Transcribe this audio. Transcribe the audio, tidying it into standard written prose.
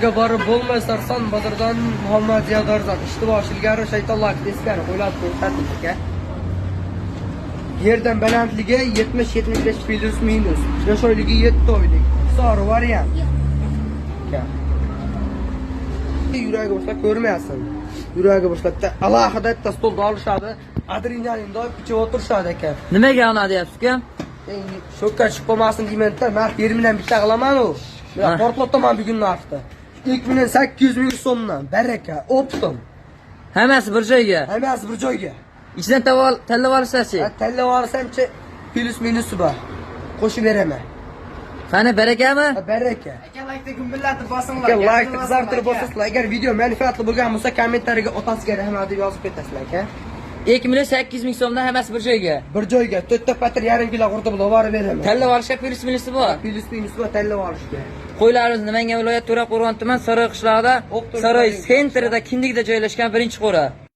Agar borib bo'lmasarsan bozordan Muhammad Ziyodorzod ishni boshilgari shaytonlar teskari qo'ylab ko'rsatdik aka. Yerdan balandligi 70-75 plus minus. Yashoyligi 7 oylik. Sori variant. Aka. Yuragi boshlab ko'rmayapsan. Yuragi boshlabda alohida bitta stolda olishadi. Adrenalin doib ichib o'tirishadi aka. Nimaga ona deyapsiz-ku? Shokka chiqib qolmasin deyman-da, men termindan bitta qilaman u. Men portlatman bugun narxda. 2800 ming so'mdan baraka, optim. Hammasi bir joyga. Hammasi bir joyga. Ichidan tanlab olsa-chi? Tanlab olsam-chi plus minusi bor. Qo'shib beraman. Qani barakami? Baraka. Aka like gumbillatib bosinglar. Aka like qizartirib bosasizlar. Agar video manfaatli bo'lgan bo'lsa, kommentariyaga otasiga rahmat deb yozib ketasizlar aka. 2.800.000 so'mdan hammasi bir joyga. Bir joyga 4 ta patr yarim kilo qurtib olib beraman. Tanlab olishga plus minusi bor. Plus minusi bor tanlab olishga. Qo'ylarimiz Namangan viloyat To'raqo'rg'on tuman Saroy qishlog'ida, Saroy sentrida, Kindigida joylashgan birinchi qo'ra.